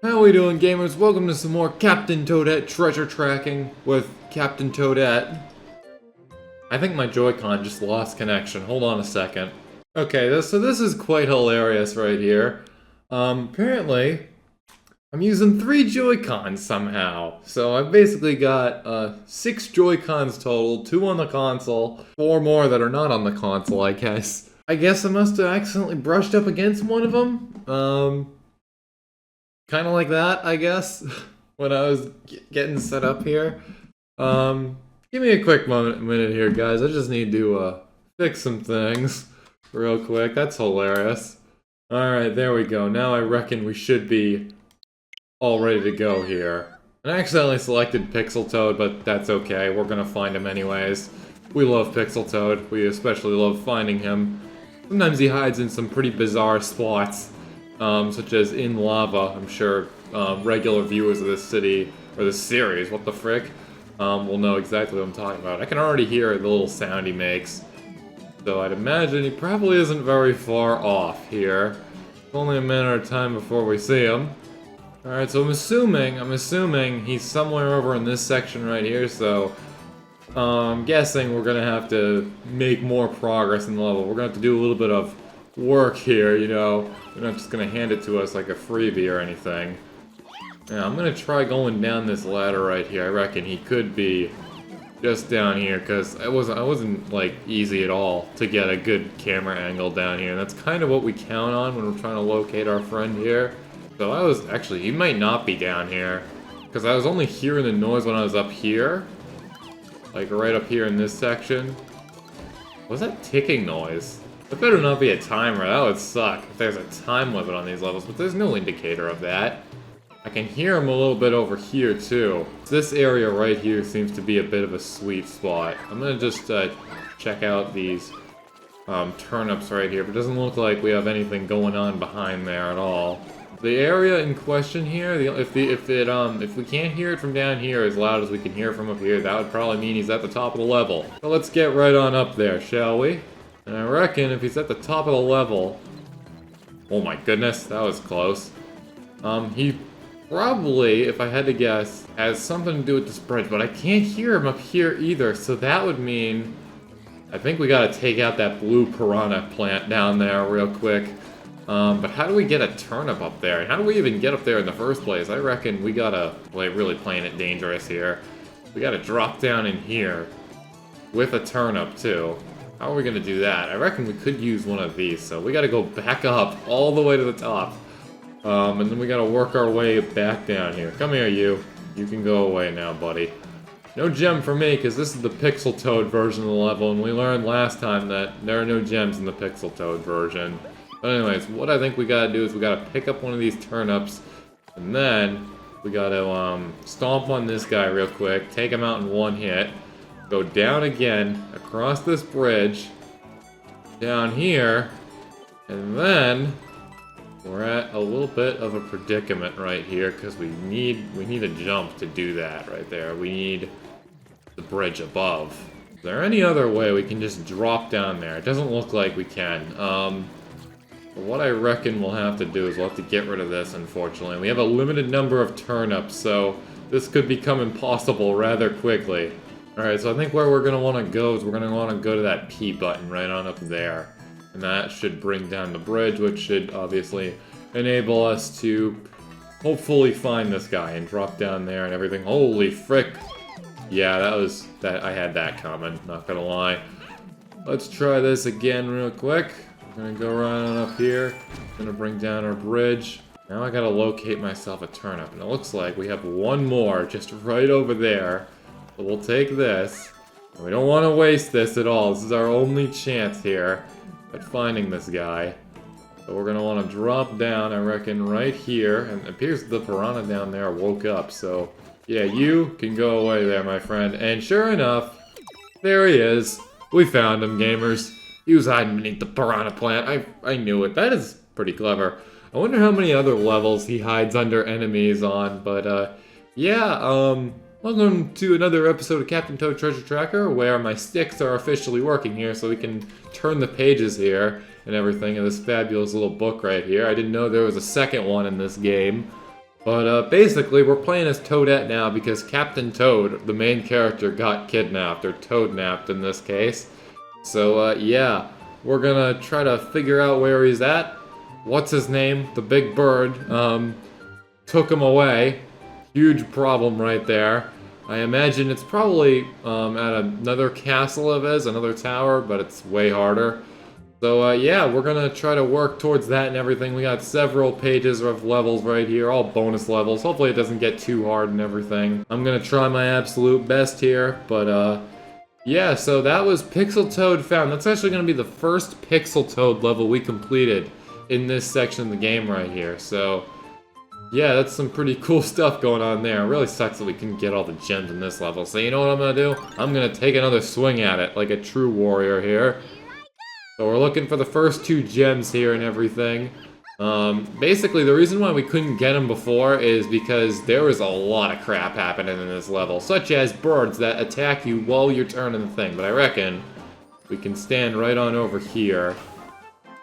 How we doing, gamers? Welcome to some more Captain Toadette treasure tracking with Captain Toadette. I think my Joycon just lost connection. Hold on a second. Okay, so this is quite hilarious right here. Apparently, I'm using 3 Joy-Cons somehow. So I've basically got 6 Joy-Cons total, 2 on the console, 4 more that are not on the console, I guess. I guess I must have accidentally brushed up against one of them. Kind of like that, I guess, when I was getting set up here. Give me a quick minute here, guys. I just need to fix some things real quick. That's hilarious. Alright, there we go. Now I reckon we should be all ready to go here. I accidentally selected Pixel Toad, but that's okay. We're gonna find him anyways. We love Pixel Toad. We especially love finding him. Sometimes he hides in some pretty bizarre spots. Such as in lava. I'm sure regular viewers of this city, or this series, what the frick, will know exactly what I'm talking about. I can already hear the little sound he makes, so I'd imagine he probably isn't very far off here. It's only a matter of time before we see him. Alright, so I'm assuming he's somewhere over in this section right here, so I'm guessing we're gonna have to make more progress in the level. We're gonna have to do a little bit of work here, you know. They're not just gonna hand it to us like a freebie or anything. Yeah, I'm gonna try going down this ladder right here. I reckon he could be just down here, because I wasn't like easy at all to get a good camera angle down here. And that's kind of what we count on when we're trying to locate our friend here. So he might not be down here, because I was only hearing the noise when I was up here. Like right up here in this section. What's that ticking noise? That better not be a timer, that would suck if there's a time limit on these levels, but there's no indicator of that. I can hear him a little bit over here too. This area right here seems to be a bit of a sweet spot. I'm gonna just check out these turnips right here, but it doesn't look like we have anything going on behind there at all. The area in question here, if we can't hear it from down here as loud as we can hear from up here, that would probably mean he's at the top of the level. So let's get right on up there, shall we? And I reckon if he's at the top of the level... Oh my goodness, that was close. He probably, if I had to guess, has something to do with this bridge, but I can't hear him up here either, so that would mean... I think we gotta take out that blue piranha plant down there real quick. But how do we get a turnip up there? And how do we even get up there in the first place? I reckon we gotta, like, really playing it dangerous here. We gotta drop down in here with a turnip, too. How are we gonna do that? I reckon we could use one of these, so we gotta go back up all the way to the top. And then we gotta work our way back down here. Come here, you. You can go away now, buddy. No gem for me, because this is the Pixel Toad version of the level, and we learned last time that there are no gems in the Pixel Toad version. But anyways, what I think we gotta do is we gotta pick up one of these turnips, and then we gotta stomp on this guy real quick, take him out in one hit, go down again, across this bridge, down here, and then we're at a little bit of a predicament right here, because we need a jump to do that right there. We need the bridge above. Is there any other way we can just drop down there? It doesn't look like we can. But what I reckon we'll have to do is we'll have to get rid of this, unfortunately. We have a limited number of turnips, so this could become impossible rather quickly. Alright, so I think where we're going to want to go is we're going to want to go to that P button right on up there. And that should bring down the bridge, which should obviously enable us to hopefully find this guy and drop down there and everything. Holy frick! Yeah, I had that coming, not gonna lie. Let's try this again real quick. We're gonna go right on up here. Gonna bring down our bridge. Now I gotta locate myself a turnip, and it looks like we have one more just right over there. So we'll take this. We don't want to waste this at all. This is our only chance here at finding this guy. So we're gonna want to drop down, I reckon, right here. And it appears the piranha down there woke up, so yeah, you can go away there, my friend. And sure enough, there he is. We found him, gamers. He was hiding beneath the piranha plant. I knew it. That is pretty clever. I wonder how many other levels he hides under enemies on, but yeah, welcome to another episode of Captain Toad Treasure Tracker, where my sticks are officially working here, so we can turn the pages here and everything in this fabulous little book right here. I didn't know there was a second one in this game. But basically, we're playing as Toadette now because Captain Toad, the main character, got kidnapped, or toadnapped in this case. So yeah, we're gonna try to figure out where he's at. What's his name? The big bird, took him away. Huge problem right there. I imagine it's probably at another castle of his, another tower, but it's way harder. So yeah, we're gonna try to work towards that and everything. We got several pages of levels right here, all bonus levels. Hopefully it doesn't get too hard and everything. I'm gonna try my absolute best here, but yeah, so that was Pixel Toad Found. That's actually gonna be the first Pixel Toad level we completed in this section of the game right here. So yeah, that's some pretty cool stuff going on there. It really sucks that we couldn't get all the gems in this level. So you know what I'm gonna do? I'm gonna take another swing at it, like a true warrior here. So we're looking for the first 2 gems here and everything. Basically, the reason why we couldn't get them before is because there was a lot of crap happening in this level, such as birds that attack you while you're turning the thing. But I reckon we can stand right on over here.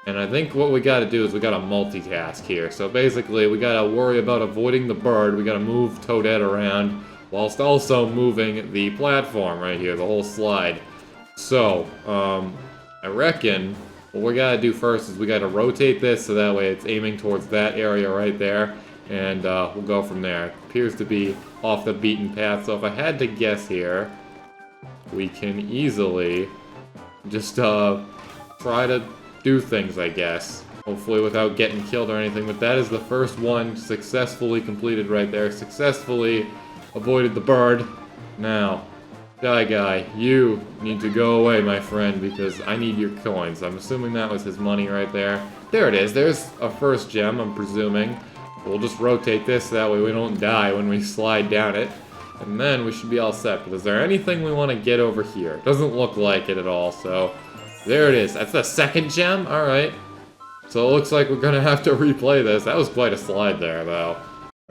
And I think what we gotta do is we gotta multitask here. So basically, we gotta worry about avoiding the bird. We gotta move Toadette around, whilst also moving the platform right here, the whole slide. So, I reckon what we gotta do first is we gotta rotate this so that way it's aiming towards that area right there, and we'll go from there. It appears to be off the beaten path, so if I had to guess here, we can easily just try to do things, I guess. Hopefully without getting killed or anything, but that is the first one successfully completed right there. Successfully avoided the bird. Now, Guy, you need to go away, my friend, because I need your coins. I'm assuming that was his money right there. There it is. There's a first gem, I'm presuming. We'll just rotate this, that way we don't die when we slide down it. And then we should be all set. But is there anything we want to get over here? Doesn't look like it at all, so... There it is. That's the second gem? Alright. So it looks like we're gonna have to replay this. That was quite a slide there, though.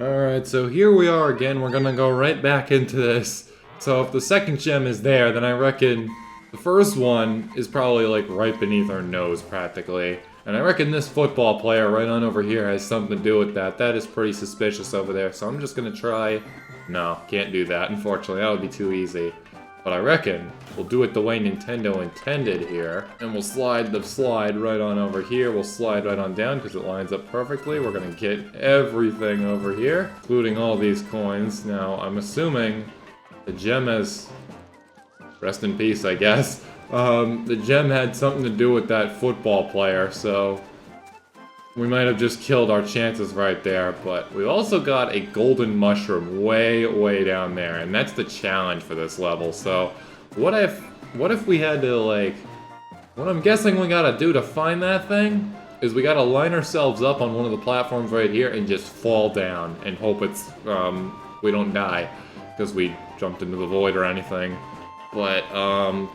Alright, so here we are again. We're gonna go right back into this. So if the second gem is there, then I reckon the first one is probably like right beneath our nose practically. And I reckon this football player right on over here has something to do with that. That is pretty suspicious over there, so I'm just gonna try... No, can't do that, unfortunately. That would be too easy. But I reckon we'll do it the way Nintendo intended here. And we'll slide the slide right on over here. We'll slide right on down because it lines up perfectly. We're gonna get everything over here, including all these coins. Now, I'm assuming... The gem has... Rest in peace, I guess. The gem had something to do with that football player, so... We might have just killed our chances right there, but we also got a golden mushroom way, way down there, and that's the challenge for this level, so... What if we had to, like... What I'm guessing we gotta do to find that thing is we gotta line ourselves up on one of the platforms right here and just fall down and hope it's, we don't die. Because we jumped into the void or anything. But,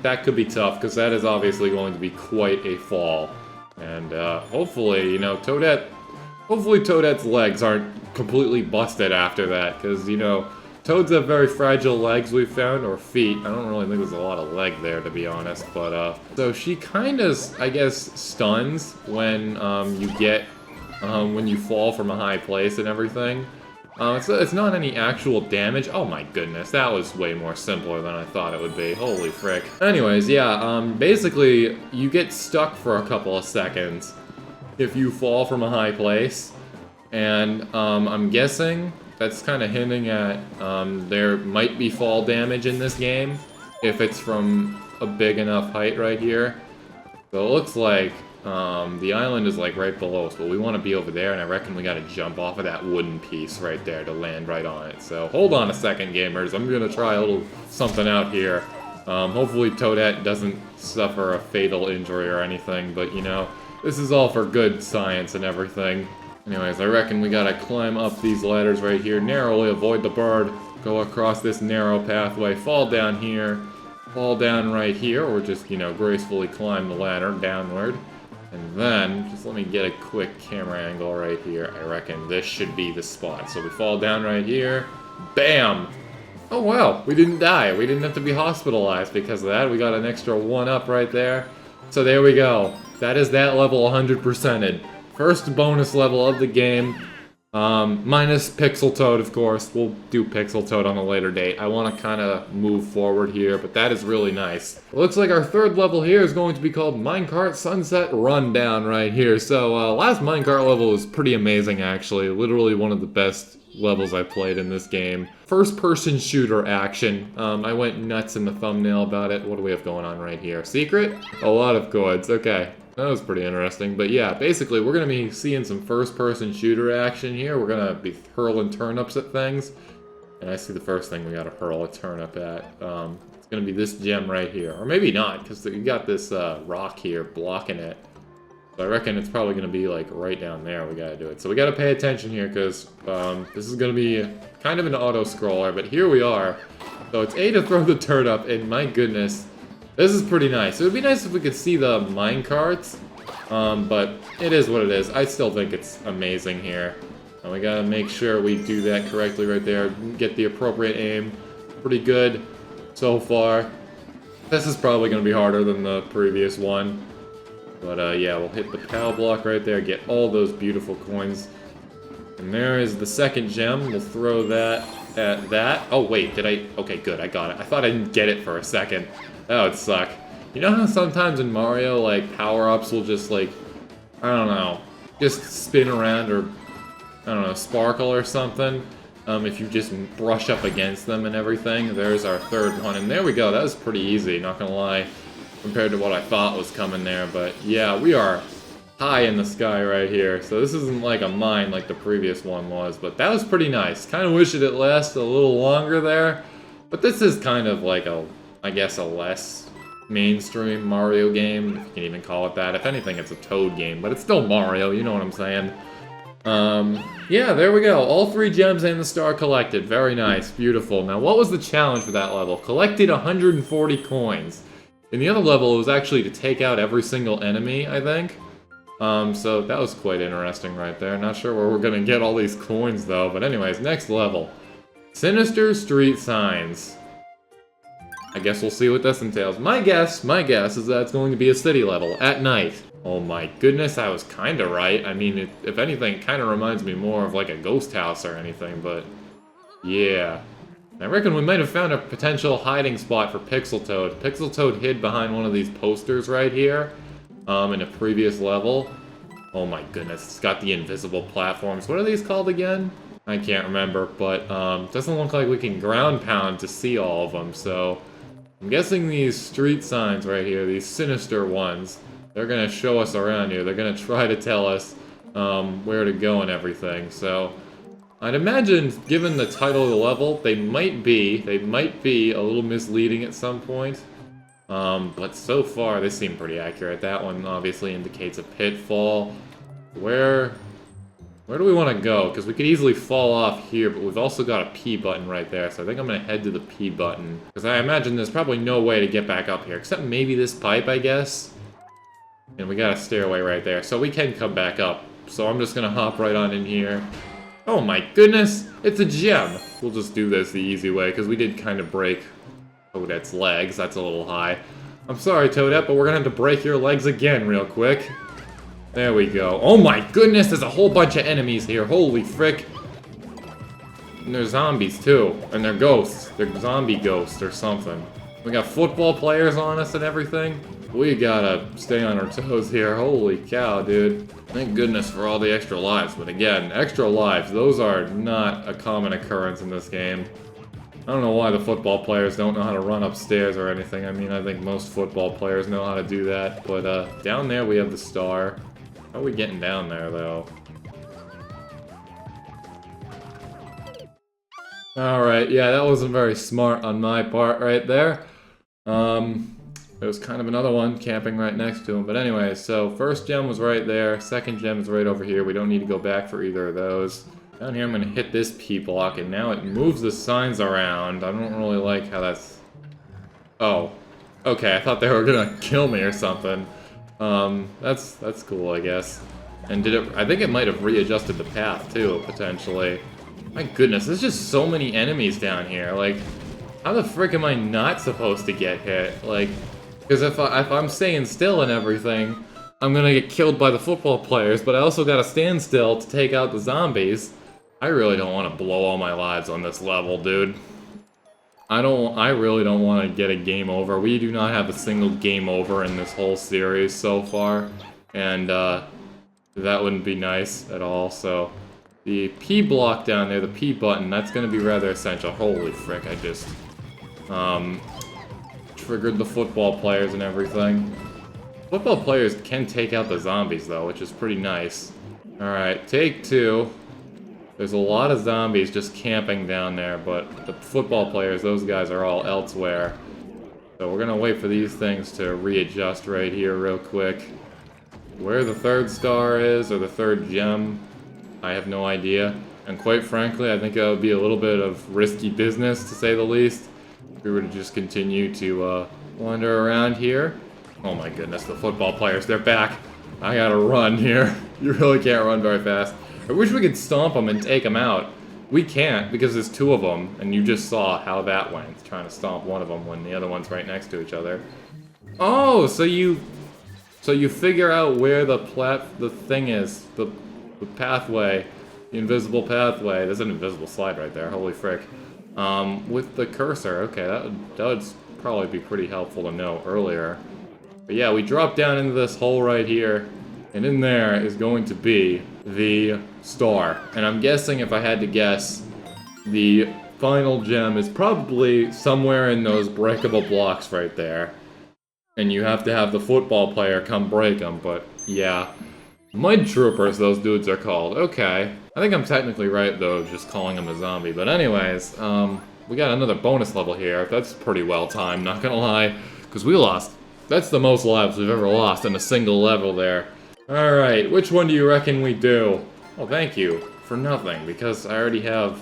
that could be tough, because that is obviously going to be quite a fall. And, hopefully, you know, hopefully Toadette's legs aren't completely busted after that, because, you know, Toads have very fragile legs, we've found, or feet. I don't really think there's a lot of leg there, to be honest, but, so she kind of, I guess, stuns when, when you fall from a high place and everything. It's not any actual damage. Oh my goodness, that was way more simpler than I thought it would be. Holy frick. Anyways, yeah, basically, you get stuck for a couple of seconds if you fall from a high place. And, I'm guessing that's kind of hinting at, there might be fall damage in this game if it's from a big enough height right here. So it looks like, the island is like right below us, but we want to be over there, and I reckon we gotta jump off of that wooden piece right there to land right on it. So hold on a second, gamers. I'm gonna try a little something out here. Hopefully Toadette doesn't suffer a fatal injury or anything, but you know, this is all for good science and everything. Anyways, I reckon we gotta climb up these ladders right here, narrowly avoid the bird, go across this narrow pathway, fall down here, fall down right here, or just, you know, gracefully climb the ladder downward. And then, just let me get a quick camera angle right here. I reckon this should be the spot. So we fall down right here. Bam! Oh wow, we didn't die. We didn't have to be hospitalized because of that. We got an extra 1-up right there. So there we go. That is that level 100%ed. First bonus level of the game. Minus Pixel Toad, of course. We'll do Pixel Toad on a later date. I want to kind of move forward here, but that is really nice. It looks like our third level here is going to be called Minecart Sunset Rundown right here. So, last Minecart level was pretty amazing, actually. Literally one of the best levels I played in this game. First-person shooter action. I went nuts in the thumbnail about it. What do we have going on right here? Secret? A lot of coins. Okay. That was pretty interesting, but yeah, basically we're going to be seeing some first-person shooter action here. We're going to be hurling turnips at things, and I see the first thing we got to hurl a turnip at. It's going to be this gem right here, or maybe not, because you got this rock here blocking it. So I reckon it's probably going to be like right down there we got to do it. So we got to pay attention here, because this is going to be kind of an auto-scroller, but here we are. So it's A to throw the turnip, and my goodness, this is pretty nice. It would be nice if we could see the minecarts, but it is what it is. I still think it's amazing here. And we gotta make sure we do that correctly right there. Get the appropriate aim. Pretty good so far. This is probably gonna be harder than the previous one. But yeah, we'll hit the POW block right there, get all those beautiful coins. And there is the second gem. We'll throw that at that. Oh wait, did I? Okay, good, I got it. I thought I didn't get it for a second. That would suck. You know how sometimes in Mario, like, power-ups will just, like, I don't know, just spin around or, I don't know, sparkle or something? If you just brush up against them and everything. There's our third one, and there we go. That was pretty easy, not gonna lie, compared to what I thought was coming there. But yeah, we are high in the sky right here. So this isn't like a mine like the previous one was, but that was pretty nice. Kind of wish it lasted a little longer there, but this is kind of like a, I guess, a less mainstream Mario game, if you can even call it that. If anything, it's a Toad game, but it's still Mario, you know what I'm saying. Yeah, there we go. All 3 gems and the star collected. Very nice. Beautiful. Now, what was the challenge for that level? Collected 140 coins. In the other level, it was actually to take out every single enemy, I think. So that was quite interesting right there. Not sure where we're gonna get all these coins, though. But anyways, next level. Sinister Street Signs. I guess we'll see what this entails. My guess is that it's going to be a city level at night. Oh my goodness, I was kind of right. I mean, if anything, it kind of reminds me more of like a ghost house or anything, but yeah. I reckon we might have found a potential hiding spot for Pixel Toad. Pixel Toad hid behind one of these posters right here in a previous level. Oh my goodness, it's got the invisible platforms. What are these called again? I can't remember, but doesn't look like we can ground pound to see all of them, so I'm guessing these street signs right here, these sinister ones, they're going to show us around here. They're going to try to tell us where to go and everything. So I'd imagine, given the title of the level, they might be a little misleading at some point. But so far, they seem pretty accurate. That one obviously indicates a pitfall. Where do we want to go? Because we could easily fall off here, but we've also got a P button right there, so I think I'm going to head to the P button. Because I imagine there's probably no way to get back up here, except maybe this pipe, I guess. And we got a stairway right there, so we can come back up. So I'm just going to hop right on in here. Oh my goodness, it's a gem! We'll just do this the easy way, because we did kind of break Toadette's legs. That's a little high. I'm sorry, Toadette, but we're going to have to break your legs again real quick. There we go. Oh my goodness, there's a whole bunch of enemies here. Holy frick. And they're zombies too. And they're ghosts. They're zombie ghosts or something. We got football players on us and everything. We gotta stay on our toes here. Holy cow, dude. Thank goodness for all the extra lives. But again, extra lives, those are not a common occurrence in this game. I don't know why the football players don't know how to run upstairs or anything. I mean, I think most football players know how to do that. But down there we have the star. How are we getting down there, though? Alright, yeah, that wasn't very smart on my part right there. There was kind of another one camping right next to him. But anyway, so first gem was right there. Second gem is right over here. We don't need to go back for either of those. Down here I'm going to hit this P block, and now it moves the signs around. I don't really like how that's... Oh. Okay, I thought they were going to kill me or something. That's cool, I guess. And I think it might have readjusted the path, too, potentially. My goodness, there's just so many enemies down here. Like, how the frick am I not supposed to get hit? Like, because if I'm staying still and everything, I'm gonna get killed by the football players, but I also gotta stand still to take out the zombies. I really don't want to blow all my lives on this level, dude. I really don't want to get a game over. We do not have a single game over in this whole series so far. And, that wouldn't be nice at all, so... The P block down there, the P button, that's gonna be rather essential. Holy frick, I just... triggered the football players and everything. Football players can take out the zombies, though, which is pretty nice. Alright, take 2. There's a lot of zombies just camping down there, but the football players, those guys are all elsewhere. So we're gonna wait for these things to readjust right here real quick. Where the 3rd star is, or the 3rd gem, I have no idea. And quite frankly, I think it would be a little bit of risky business, to say the least, if we were to just continue to wander around here. Oh my goodness, the football players, they're back. I gotta run here. You really can't run very fast. I wish we could stomp them and take them out. We can't, because there's 2 of them, and you just saw how that went, trying to stomp one of them when the other one's right next to each other. Oh, so you figure out where the thing is, the pathway, the invisible pathway. There's an invisible slide right there, holy frick. With the cursor, okay, that would probably be pretty helpful to know earlier. But yeah, we drop down into this hole right here, and in there is going to be the star. And I'm guessing, if I had to guess, the final gem is probably somewhere in those breakable blocks right there. And you have to have the football player come break them, but yeah. Mud Troopers, those dudes are called. Okay. I think I'm technically right, though, just calling him a zombie. But anyways, we got another bonus level here. That's pretty well timed, not gonna lie. Because we lost. That's the most lives we've ever lost in a single level there. Alright, which one do you reckon we do? Oh, thank you. For nothing, because I already have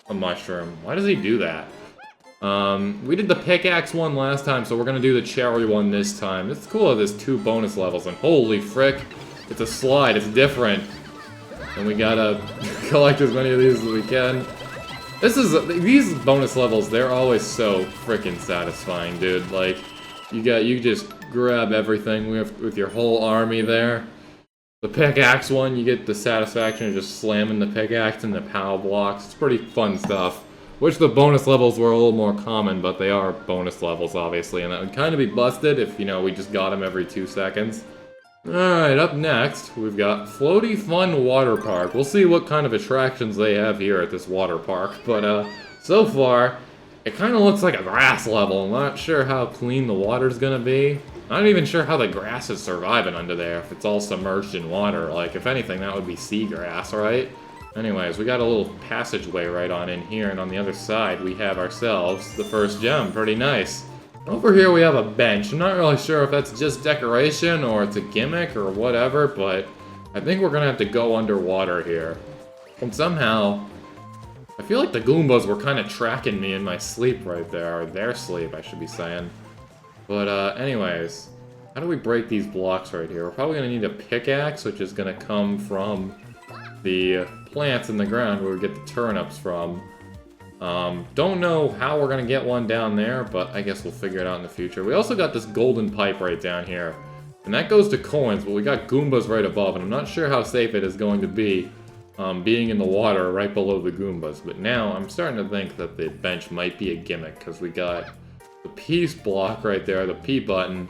a mushroom. Why does he do that? We did the pickaxe one last time, so we're gonna do the cherry one this time. It's cool that there's 2 bonus levels, and holy frick, it's a slide, it's different. And we gotta collect as many of these as we can. These bonus levels, they're always so frickin' satisfying, dude. Like, you just grab everything with your whole army there. The pickaxe one, you get the satisfaction of just slamming the pickaxe into power blocks. It's pretty fun stuff. Wish the bonus levels were a little more common, but they are bonus levels, obviously, and that would kind of be busted if, you know, we just got them every 2 seconds. Alright, up next, we've got Floaty Fun Water Park. We'll see what kind of attractions they have here at this water park, but, so far, it kind of looks like a grass level. I'm not sure how clean the water's gonna be. Not even sure how the grass is surviving under there, if it's all submerged in water. Like, if anything, that would be seagrass, right? Anyways, we got a little passageway right on in here, and on the other side, we have ourselves the first gem. Pretty nice. Over here, we have a bench. I'm not really sure if that's just decoration, or it's a gimmick, or whatever, but I think we're gonna have to go underwater here. And somehow, I feel like the Goombas were kind of tracking me in my sleep right there, or their sleep, I should be saying. But, anyways, how do we break these blocks right here? We're probably gonna need a pickaxe, which is gonna come from the plants in the ground where we get the turnips from. Don't know how we're gonna get one down there, but I guess we'll figure it out in the future. We also got this golden pipe right down here, and that goes to coins, but we got Goombas right above, and I'm not sure how safe it is going to be being in the water right below the Goombas. But now I'm starting to think that the bench might be a gimmick, because we got the peace block right there, the P button,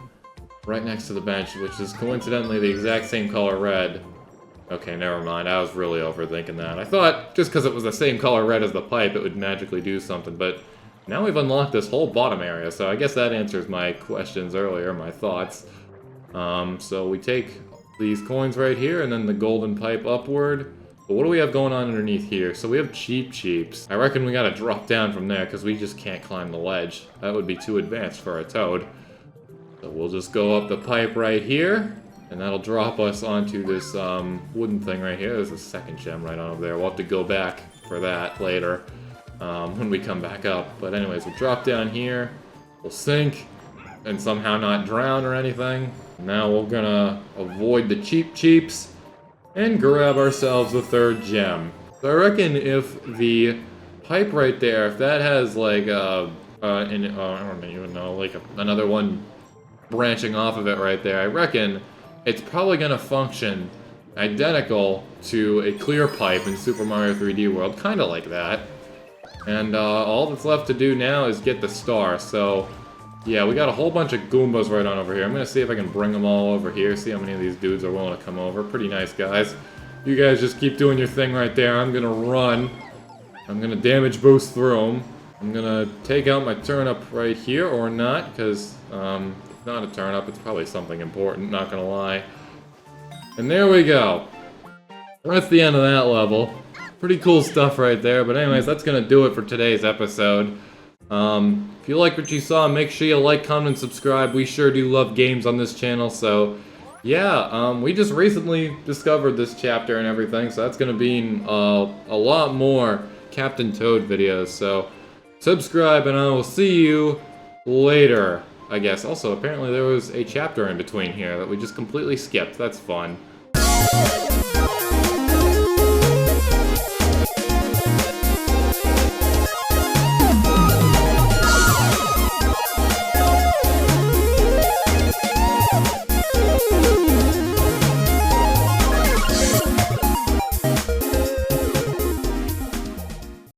right next to the bench, which is coincidentally the exact same color red. Okay, never mind. I was really overthinking that. I thought just because it was the same color red as the pipe, it would magically do something, but now we've unlocked this whole bottom area, so I guess that answers my questions earlier, my thoughts. So we take these coins right here, and then the golden pipe upward. But what do we have going on underneath here? So we have cheeps. I reckon we gotta drop down from there, because we just can't climb the ledge. That would be too advanced for a toad. So we'll just go up the pipe right here. And that'll drop us onto this wooden thing right here. There's a second gem right on over there. We'll have to go back for that later when we come back up. But anyways, we'll drop down here. We'll sink and somehow not drown or anything. Now we're gonna avoid the cheeps and grab ourselves the 3rd gem. So I reckon if the pipe right there, if that has like I don't even know, like another one branching off of it right there, I reckon it's probably gonna function identical to a clear pipe in Super Mario 3D World, kind of like that. And all that's left to do now is get the star, so yeah, we got a whole bunch of Goombas right on over here. I'm gonna see if I can bring them all over here, see how many of these dudes are willing to come over. Pretty nice, guys. You guys just keep doing your thing right there. I'm gonna run. I'm gonna damage boost through them. I'm gonna take out my turnip right here, or not, because it's not a turnip, it's probably something important, not gonna lie. And there we go. That's the end of that level. Pretty cool stuff right there, but anyways, that's gonna do it for today's episode. If you like what you saw, make sure you like, comment, and subscribe. We sure do love games on this channel, so yeah, we just recently discovered this chapter and everything, so that's gonna be a lot more Captain Toad videos, so subscribe, and I will see you later, I guess. Also, apparently there was a chapter in between here that we just completely skipped. That's fun.